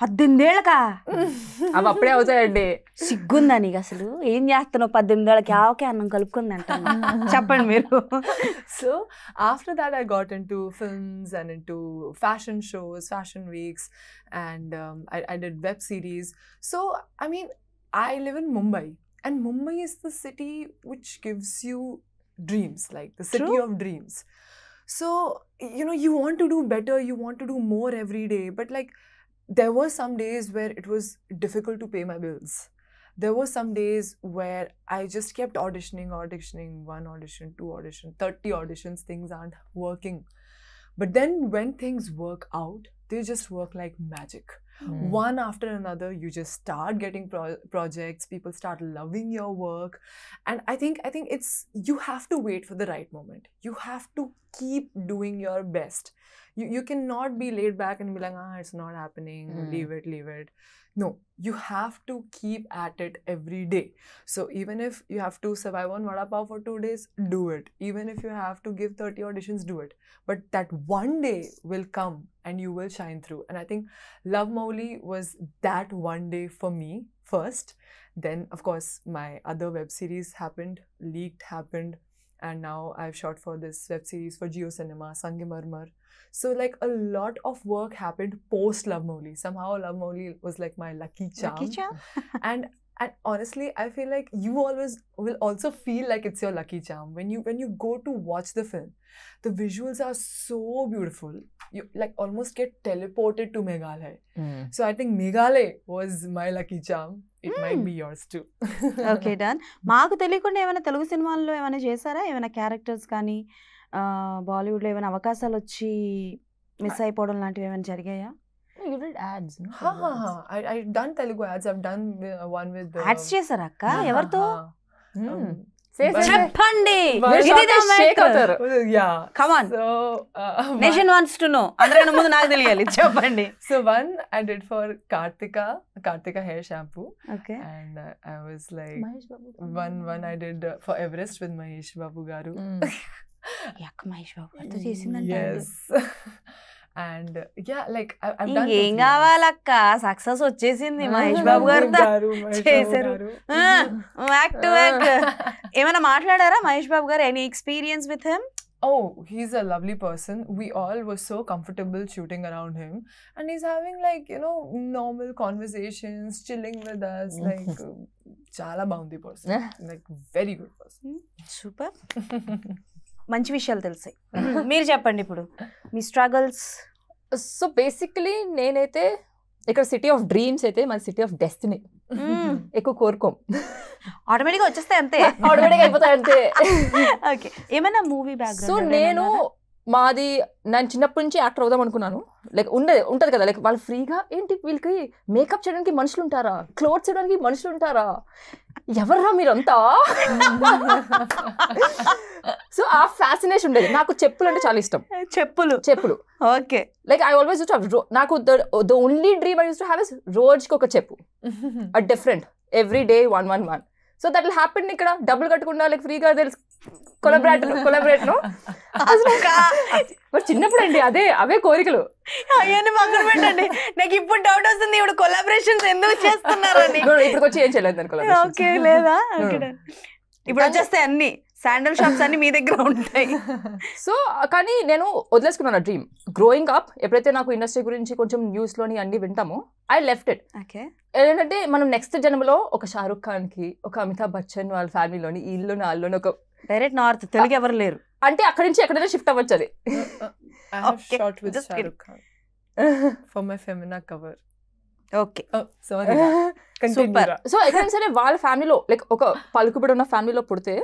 18 ఏళ్ళకా అవి అప్పుడే అవుతాయండి. సిగ్గుందా నీకు అసలు? ఏం చేస్తున్నావు 18 ఏళ్ళకి? ఆవకే అన్నం కలుపుకుందంట. చెప్పండి మీరు. so after that I got into films and into fashion shows, fashion weeks, and I did web series. So I mean, I live in Mumbai, and Mumbai is the city which gives you dreams, like the city True. of dreams. So you know, you want to do better, you want to do more every day, but like there were some days where it was difficult to pay my bills. There were some days where I just kept auditioning, one audition, 2 audition, 30 auditions, things aren't working. But then when things work out, they just work like magic. One after another, you just start getting projects, people start loving your work. And I think it's, you have to wait for the right moment. You have to keep doing your best. You cannot be laid back and be like, it's not happening, leave it. No, you have to keep at it every day. So even if you have to survive on Vada Pav for 2 days, do it. Even if you have to give 30 auditions, do it. But that one day will come and you will shine through. And I think Love Mouli was that one day for me first. Then, of course, my other web series happened. And now I've shot for this web series for Jio Cinema, Sangemarmar. So like a lot of work happened post Love Mouli. Somehow Love Mouli was like my lucky charm. Lucky charm? And honestly, I feel like you always will also feel like it's your lucky charm when you go to watch the film. The visuals are so beautiful. You like almost get teleported to Meghalaya. So I think Meghalaya was my lucky charm. It might be yours too. Okay done. మాకు తెలియకుండా ఏమైనా తెలుగు సినిమాల్లో ఏమైనా చేశారా? ఏమైనా క్యారెక్టర్స్ కానీ బాలీవుడ్లో ఏమైనా అవకాశాలు వచ్చి మిస్ అయిపోవడం లాంటివి ఏమైనా జరిగాయా? You did ads, no? I've done Telugu ads. I've done one with ads చేశారా అక్క? ఎవరితో? చెప్పండి. షేక్ అవుతారు. Yeah. Come on. So nation wants to know. అందరికన్నా ముందు నాకు తెలియాలి. చెప్పండి. so one I did for Kartika hair shampoo. Okay. And I was like one I did for Everest with Mahesh Babu garu. అక్క మహేష్ బాబు గారితో చేసిందంట. Yes. And yeah, like I've done ఇంకేం కావాలక్క? సక్సెస్ వచ్చేసింది. మహేష్ బాబు గారితో చేశారు. Act to act. ఏమైనా మాట్లాడారా మహేష్ బాబు గారు? Any experience with him? Oh, he's a lovely person. We all were so comfortable shooting around him, and he's having like, you know, normal conversations, chilling with us, like chala bounty person, like very good person. Super. మంచి విషయాలు తెలుసాయి. మీరు చెప్పండి ఇప్పుడు మీ స్ట్రగల్స్. సో బేసికలీ నేనైతే ఇక్కడ సిటీ ఆఫ్ డ్రీమ్స్ అయితే మన సిటీ ఆఫ్ డెస్టినీ ఎక్కువ కోరుకోం. ఆటోమేటిక్గా వచ్చేస్తాయి అంతే. ఆటోమేటిక్ అయిపోతాయి అంతే. ఓకే. ఏమైనా మూవీ బ్యాక్గ్రౌండ్? సో నేను చిన్నప్పటి నుంచి యాక్టర్ అవుదాం అనుకున్నాను. లైక్ ఉంటది కదా, లైక్ వాళ్ళు ఫ్రీగా ఏంటి వీళ్ళకి మేకప్ చేయడానికి మనుషులు ఉంటారా, క్లోత్స్ చేయడానికి మనుషులు ఉంటారా, ఎవర్రా మీరంతా? సో ఆ ఫ్యాసినేషన్ ఉండేది. నాకు చెప్పులు అంటే చాలా ఇష్టం. చెప్పులు ఓకే. లైక్ ఐ ఆల్వేస్ నాకు the only dream I use to have is రోజుకి ఒక చెప్పు, a different every day 1 so that will happen. ఇక్కడ డబ్బులు కట్టకుండా లైక్ ఫ్రీగా తెలుసు కొలాబరేట్ బట్ చిన్నప్పుడు అండి అవే కోరికలు. అవన్నీ పక్కన పెట్టండి. నాకు ఇప్పుడు డౌట్ వస్తుంది, ఇప్పుడు కొలాబరేషన్స్ ఎందుకు చేస్తున్నారని. ఇప్పుడు వచ్చి ఏం చేయలేదు దాని. ఓకే లేదా? ఇప్పుడు వచ్చేస్తాయి అన్ని శాండల్ షాప్స్ అన్ని మీ దగ్గర ఉంటాయి. సో కానీ నేను వదిలేసుకున్నాను డ్రీమ్. గ్రోయింగ్ అప్ ఎప్పుడైతే నాకు ఇండస్ట్రీ గురించి కొంచెం న్యూస్ లోని అన్ని వింటామో ఐ లెఫ్ట్ ఇట్. ఏంటంటే మనం నెక్స్ట్ జన్మలో ఒక షారుఖ్ ఖాన్ కి, ఒక అమితాబ్ బచ్చన్ వాళ్ళ ఫ్యామిలీలోని, ఇల్లులోని వాళ్ళలోని ఒక డైరెక్ట్ నార్త్ తెలుగు ఎవరు లేరు అంటే అక్కడి నుంచి ఎక్కడైనా షిఫ్ట్ అవ్వచ్చు. అది I have shot with Shahrukh Khan for my Femina cover. Okay. Sorry. Super. So ఎక్కడైనా సరే వాళ్ళ ఫ్యామిలీలో లైక్ ఒక పలుకుబడి ఉన్న ఫ్యామిలీలో పుడితే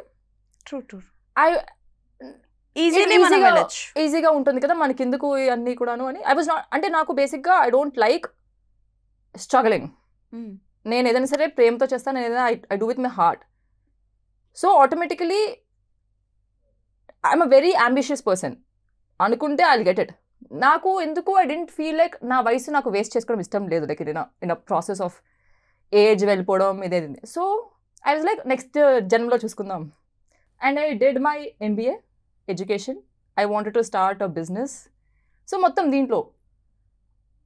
ఈజీగా ఉంటుంది కదా మనకి, ఎందుకు అన్ని కూడాను అని. ఐ వాజ్ నాట్, అంటే నాకు బేసిక్గా ఐ డోంట్ లైక్ స్ట్రగలింగ్. నేను ఏదైనా సరే ప్రేమతో చేస్తాను, నేను ఏదైనా I do with my heart. So automatically I'm a very ambitious person. అనుకుంటే ఐ విల్ గెట్ ఇట్. నాకు ఎందుకు ఐ డెంట్ ఫీల్ లైక్ నా వయసు నాకు వేస్ట్ చేసుకోవడం ఇష్టం లేదు, like in a process of age వెళ్ళిపోవడం ఇదేది. So I was like next జన్మలో చూసుకుందాం. And I did my MBA education. I wanted to start a business. So మొత్తం దీంట్లో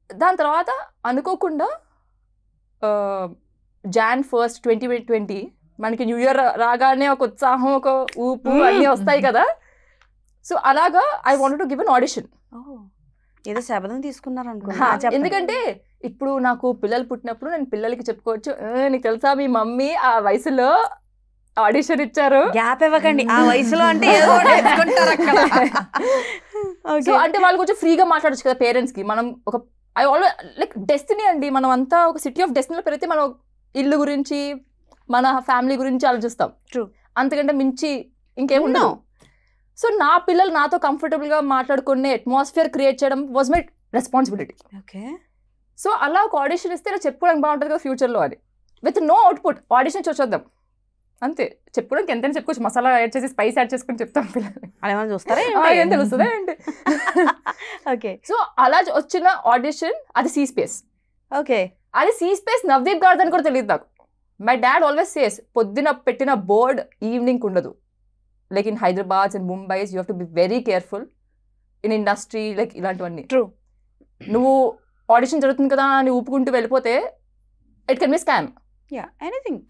దాని తర్వాత అనుకోకుండా Jan 1st 2020 మనకి న్యూ ఇయర్ రాగానే ఒక ఉత్సాహం, ఒక ఊపు అన్నీ వస్తాయి కదా. సో అలాగా I wanted to give an audition. ఏదో శబదం తీసుకున్నారు అనుకున్నా. ఎందుకంటే ఇప్పుడు నాకు పిల్లలు పుట్టినప్పుడు నేను పిల్లలకి చెప్పుకోవచ్చు, నీకు తెలుసా మీ మమ్మీ ఆ వయసులో ఆడిషన్ ఇచ్చారు. గ్యాప్ ఇవ్వకండి ఆ వయసులో అంటే సో అంటే వాళ్ళు కొంచెం ఫ్రీగా మాట్లాడచ్చు కదా పేరెంట్స్ కి. మనం ఒక ఐ ఆల్వేస్ లైక్ డెస్టినీ అండి, మనం అంతా ఒక సిటీ ఆఫ్ డెస్టినీలో పెరిగితే మనం ఇల్లు గురించి మన ఫ్యామిలీ గురించి ఆలోచిస్తాం. ట్రూ. అంతకంటే మించి ఇంకేముండవు. సో నా పిల్లలు నాతో కంఫర్టబుల్ గా మాట్లాడుకునే అట్మాస్ఫియర్ క్రియేట్ చేయడం was my responsibility. Okay. So అలా ఒక ఆడిషన్ ఇస్తే ఇలా చెప్పుకోవడానికి బాగుంటుంది కదా ఫ్యూచర్లో అని. విత్ నో అవుట్పుట్ ఆడిషన్ చూద్దాం అంతే. చెప్పుకోవడానికి ఎంతైనా చెప్పుకోవచ్చు, మసాలా యాడ్ చేసి స్పైస్ యాడ్ చేసుకుని చెప్తాం పిల్లలు. అలా ఏమైనా చూస్తారా ఏం తెలుస్తుందా ఏంటి. ఓకే. సో అలా వచ్చిన ఆడిషన్ అది సీ స్పేస్. ఓకే. అది సీ స్పేస్ నవదీప్ గార్డ్ అని కూడా తెలియదు నాకు. మై డాడ్ ఆల్వేస్ సేస్ పొద్దున పెట్టిన బోర్డ్ ఈవినింగ్ ఉండదు. Like in Hyderabad and Mumbai's you have to be very careful in industry like ఇలాంటివన్నీ. ట్రూ. నువ్వు ఆడిషన్ జరుగుతుంది కదా అని ఊపుకుంటూ వెళ్ళిపోతే it can be scam. Yeah, anything.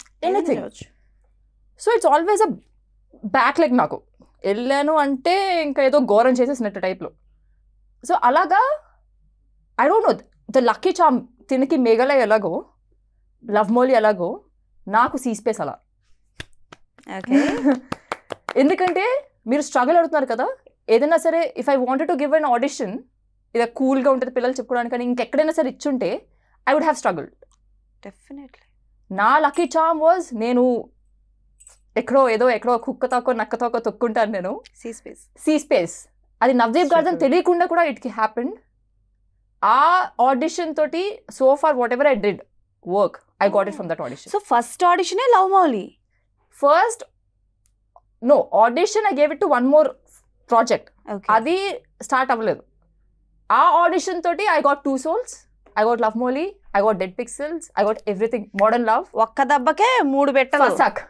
So it's always a back leg. నాకు వెళ్ళాను అంటే ఇంకా ఏదో ఘోరం చేసేసినట్టు టైప్లో. సో అలాగా I don't know the lucky charm. తినకి మేఘాలయ ఎలాగో, లవ్ మోలీ ఎలాగో, నాకు సీ స్పేస్ అలా. ఎందుకంటే మీరు స్ట్రగుల్ అవుతున్నారు కదా ఏదైనా సరే. If I wanted to give an audition ఇది కూల్గా ఉంటుంది పిల్లలు చెప్పుకోవడానికి, కానీ ఇంకెక్కడైనా సరే ఇచ్చుంటే I would have struggled definitely. నా లక్కీ చామ్ వాజ్ నేను ఎక్కడో కుక్కతోకో నక్కతోకో తొక్కుంటాను నేను. సీ స్పేస్ అది నవదీప్ గార్డ్ అని తెలియకుండా కూడా ఇట్ కి హ్యాపెండ్. ఆ ఆడిషన్ తోటి so far whatever I did work I got it from that audition. So first ఆడిషనే love Mouli. First no audition I gave it to one more project. అది స్టార్ట్ అవ్వలేదు. ఆ ఆడిషన్ తోటి I got 2 souls, I got love Mouli, I got dead pixels, I got everything modern love. ఒక్క దెబ్బకే 3 పెట్టలు. సక్.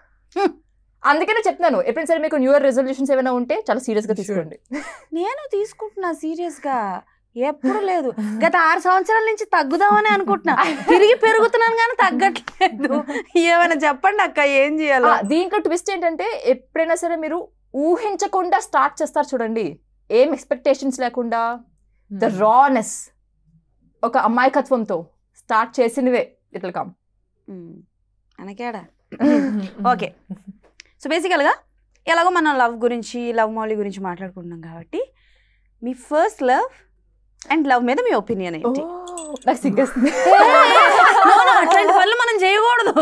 అందుకనే చెప్తున్నాను ఎప్పుడైనా సరే మీకు న్యూ ఇయర్ రెజల్యూషన్స్ ఏమైనా ఉంటే చాలా సీరియస్ గా తీసుకోండి. నేను తీసుకుంటున్నా సీరియస్ గా, ఎప్పుడు లేదు. గత 6 సంవత్సరాల నుంచి తగ్గుదామని అనుకుంటున్నా, తిరిగి పెరుగుతున్నాను కానీ తగ్గట్లేదు. ఏమైనా చెప్పండి అక్క, ఏం చేయాలి? దీంట్లో ట్విస్ట్ ఏంటంటే ఎప్పుడైనా సరే మీరు ఊహించకుండా స్టార్ట్ చేస్తారు చూడండి, ఏం ఎక్స్పెక్టేషన్స్ లేకుండా, ద రానెస్, ఒక అమాయకత్వంతో స్టార్ట్ చేసినవే ఇట్ విల్ కమ్. అనకేడా. ఓకే. సో బేసికల్గా ఎలాగో మనం లవ్ గురించి, లవ్ మౌలి గురించి మాట్లాడుకుంటున్నాం కాబట్టి మీ ఫస్ట్ లవ్ అండ్ లవ్ మీద మీ ఒపీనియన్ ఏంటి? అట్లాంటి పనులు మనం చేయకూడదు.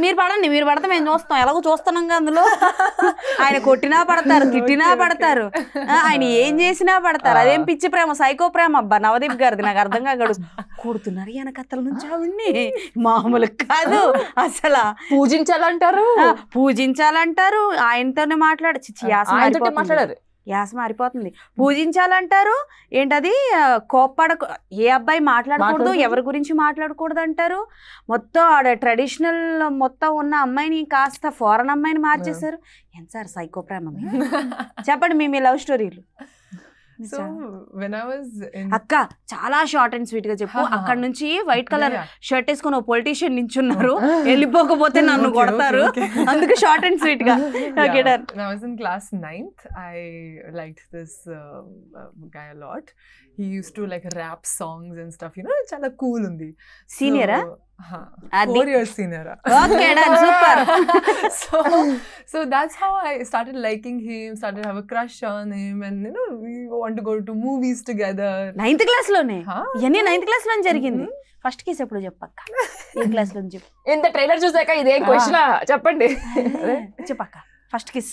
మీరు పడండి, మీరు పడితే మేము చూస్తాం, ఎలాగో చూస్తున్నాం కదా. అందులో ఆయన కొట్టినా పడతారు, తిట్టినా పడతారు, ఆయన ఏం చేసినా పడతారు. అదేం పిచ్చి ప్రేమ, సైకో ప్రేమ. అబ్బా నవదీప్ గారిది నాకు అర్థం కాగడు. కొడుతున్నారు ఈయన కథల నుంచి ఆవిడ్ని, మామూలు కాదు అసలు. పూజించాలంటారు, ఆయనతోనే మాట్లాడారు. యాస మారిపోతుంది. పూజించాలంటారు, ఏంటది ఏ అబ్బాయి మాట్లాడకూడదు, ఎవరి గురించి మాట్లాడకూడదు అంటారు. మొత్తం ఆడ ట్రెడిషనల్ మొత్తం ఉన్న అమ్మాయిని కాస్త ఫారెన్ అమ్మాయిని మార్చేశారు. ఎంత సార్ సైకో ప్రేమ? చెప్పండి మీ లవ్ స్టోరీలు. అక్క చాలా షార్ట్ అండ్ స్వీట్ గా చెప్పు. అక్కడ నుంచి వైట్ కలర్ షర్ట్ వేసుకుని ఒక పొలిటీషియన్ నించున్నారు, వెళ్ళిపోకపోతే నన్ను కొడతారు, అందుకు షార్ట్ అండ్ స్వీట్ గా. Okay, done. When I was in class 9th, I liked this guy a lot. He used to like rap songs and stuff, you know, chala cool undi. Senior ah? 4 years senior. Okay, done. Super. So that's how I started liking him, started to have a crush on him, and you know, we want to go to movies together. 9th class లోనే ఇవన్నీ 9th class లోనే జరిగింది. ఫస్ట్ కేసు ఎప్పుడు చెప్పక్క? ఏ క్లాస్ లో చెప్పు. ఇంత ట్రైలర్ చూసాక ఇదేం క్వశ్చన్ చెప్పండి. చెప్పక్క first kiss.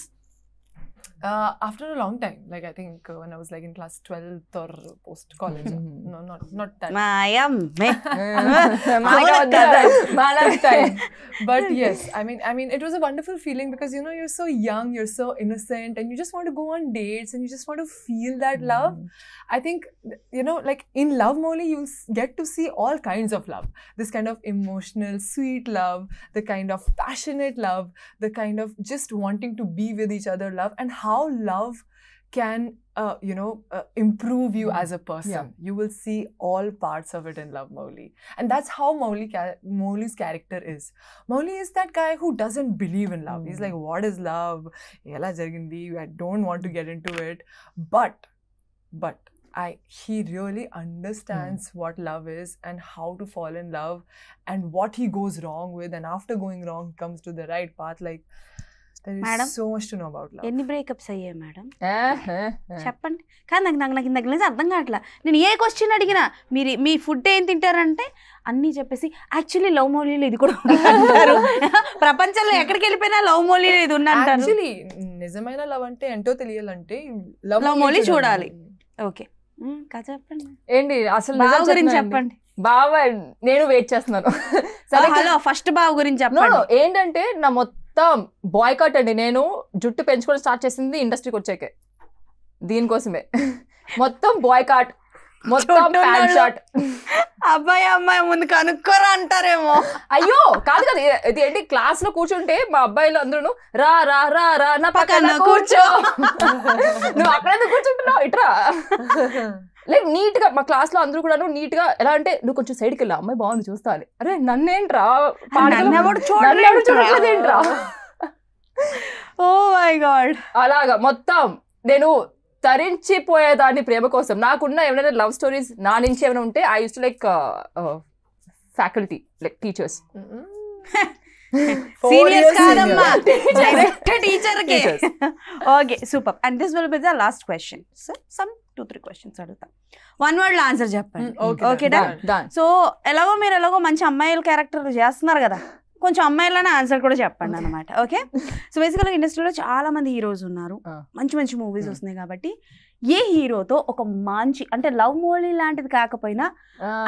After a long time, like I think when I was like in class 12th or post college. No, not that. మాయమ్మే. But yes, I mean, it was a wonderful feeling because you know you're so young, you're so innocent, and you just want to go on dates and you just want to feel that love. I think you know, like in Love Molly, you'll get to see all kinds of love. This kind of emotional, sweet love, the kind of passionate love, the kind of just wanting to be with each other love, and how love can improve you as a person. Yeah. You will see all parts of it in Love Molly, and that's how Molly's character is. Molly is that guy who doesn't believe in love. He's like, what is love? Ela jarigindi, I don't want to get into it. But he really understands what love is and how to fall in love and what he goes wrong with, and after going wrong he comes to the right path. Like there is Madam, so much to know about love. ఎన్ని బ్రేకప్స్ అయ్యాయి మేడం చెప్పండి. కానీ నాకు ఇందాక నుంచి అర్థం కావట్లా. నేను ఏ క్వశ్చన్ అడిగినా మీ ఫుడ్ ఏం తింటారంటే అన్నీ చెప్పేసి యాక్చువల్లీ లవ్ మౌలీలో ఇది కూడా అంటారు. ప్రపంచంలో ఎక్కడికి వెళ్ళిపోయినా లవ్ మౌలీలో ఇది ఉన్న అంటారు. యాక్చువల్లీ నిజమైన లవ్ అంటే ఏంటో తెలియాలంటే లవ్ మౌలీ చూడాలి. ఓకే, చెప్పండి ఏంటి అసలు బావ గురించి చెప్పండి. బావ నేను వెయిట్ చేస్తున్నాను. హలో, ఫస్ట్ బావ గురించి చెప్పండి. ఏంటంటే నా మొత్తం బాయ్కాట్ అండి. నేను జుట్టు పెంచుకోవడం స్టార్ట్ చేసింది ఇండస్ట్రీకి వచ్చాకే, దీనికోసమే. మొత్తం బాయ్కాట్, మొత్తం ప్యాంట్ షర్ట్. అబ్బాయి అమ్మాయి ముందు కనుక్కోరా అంటారేమో. అయ్యో కాదు కదా, ఇది ఏంటి క్లాస్ లో కూర్చుంటే మా అబ్బాయిలు అందరూ రా రా రా రా నా పక్కన కూర్చో, నువ్వు అక్కడ కూర్చుంటున్నావు ఇట్రా. లైక్ నీట్ గా మా క్లాస్ లో అందరూ కూడా నీట్ గా ఎలా అంటే, నువ్వు కొంచెం సైడ్కి వెళ్ళా, అమ్మాయి బాగుంది చూస్తా అని. అరే నన్నేంట్రా చూడలేదేంట్రా. ఓ మై గాడ్. అలాగా మొత్తం నేను తరించిపోయేదాన్ని ప్రేమ కోసం. నాకున్న ఏమైనా లవ్ స్టోరీస్ నా నుంచి ఏమైనా ఉంటే I use to like faculty, like teachers. Serious కాదమ్మా, డైరెక్ట్ టీచర్ కే. Okay, super. And this will be the last question. So some 2-3 questions అడుగుతా, వన్ వర్డ్ లో ఆన్సర్ చెప్పండి. Okay done. సో మీరు ఎలాగో మంచి అమ్మాయిల క్యారెక్టర్ చేస్తున్నారు కదా, కొంచెం అమ్మాయిలనే ఆన్సర్ కూడా చెప్పండి అనమాట. ఓకే, సో బేసికల్గా ఇండస్ట్రీలో చాలా మంది హీరోస్ ఉన్నారు, మంచి మంచి మూవీస్ వస్తున్నాయి. కాబట్టి ఏ హీరోతో ఒక మంచి అంటే లవ్ మోలీ లాంటిది కాకపోయినా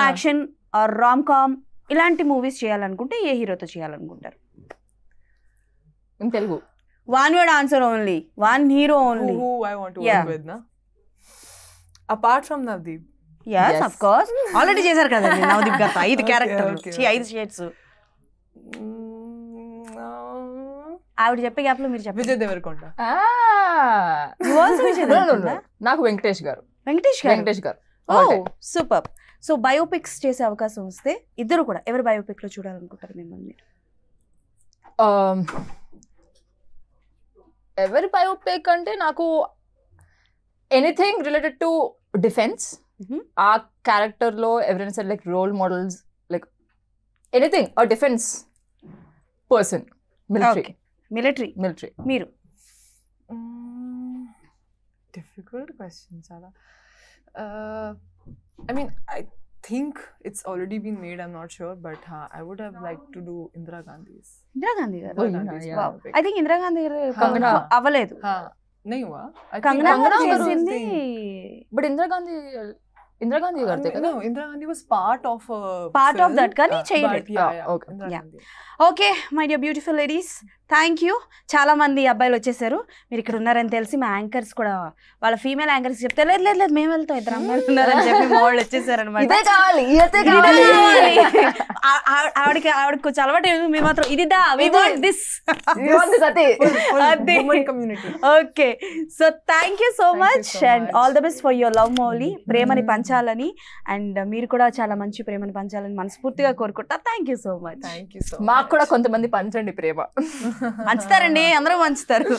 యాక్షన్ ఆర్ రామ్ కామ్ ఇలాంటి మూవీస్ చేయాలనుకుంటే ఏ హీరోతో చేయాలనుకుంటారు? In Telugu one word answer only, one hero only. Who I want to work with, na? Apart from Navdeep. Yes, of course. Already చేశారు కదండి నవదీప్ గారు 5 క్యారెక్టర్లు, 5 షేడ్స్. ఆవిడ చెప్పే గ్యాప్ లో మీరు చెప్పండి. విజయ్ దేవరకొండ. నాకు వెంకటేష్ గారు. వెంకటేష్ గారు. ఓ సూపర్. సో బయోపిక్స్ చేసే అవకాశం వస్తే ఇద్దరు కూడా ఎవరు బయోపిక్ లో చూడాలనుకుంటారు మిమ్మల్ని? ఎవరి బయోపిక్ అంటే నాకు ఎనీథింగ్ రిలేటెడ్ టు డిఫెన్స్. ఆ క్యారెక్టర్ లో ఎవరైనా సరే like role models, like anything ఆ డిఫెన్స్ పర్సన్. మిలిటరీ. మీరు? Difficult question, Sala. I mean, I think it's already been made, I'm not sure, but I would have liked to do Indira Gandhi's. Indira Gandhi garu. Yeah. Wow. I think Indira Gandhi garu avaledu. nahi hua. Kangana chesindi. But Indira Gandhi గారితే కదా. No, Indira Gandhi was part of that కానీ చేయలేదు. Okay. Okay my dear beautiful ladies, thank you. చాలా మంది అబ్బాయిలు వచ్చేసారు, మీరు ఇక్కడ ఉన్నారని తెలిసి మా యాంకర్స్ కూడా వాళ్ళ ఫీమేల్ యాంకర్స్ చెప్తే లేదు మేము వెళ్తాం, 2 అమ్మాయిలు ఉన్నారని చెప్పి మా వాళ్ళు వచ్చేసారు అనమాట. ఆవిడకి కొంచెం అలవాటు, మేము మాత్రం ఇది community. Okay, so thank you so much and all the best for your love Mouli. ప్రేమని పంచాలని అండ్ మీరు కూడా చాలా మంచి ప్రేమని పంచాలని మనస్ఫూర్తిగా కోరుకుంటా. Thank you so much. మాకు కూడా కొంతమంది పంచండి ప్రేమ. పంచుతారండి, అందరూ పంచుతారు.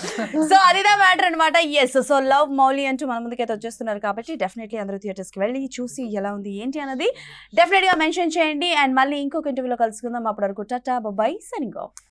సో అదిదా మ్యాటర్ అనమాట. ఎస్, సో లవ్ మౌలీ అంటూ మన ముందుకైతే వచ్చేస్తున్నారు కాబట్టి డెఫినెట్లీ అందరూ థియేటర్స్కి వెళ్ళి చూసి ఎలా ఉంది ఏంటి అన్నది డెఫినెట్గా మెన్షన్ చేయండి. అండ్ మళ్ళీ ఇంకొక ఇంటర్వ్యూలో కలుసుకుందాం. అప్పటి వరకు tata bye by, signing off.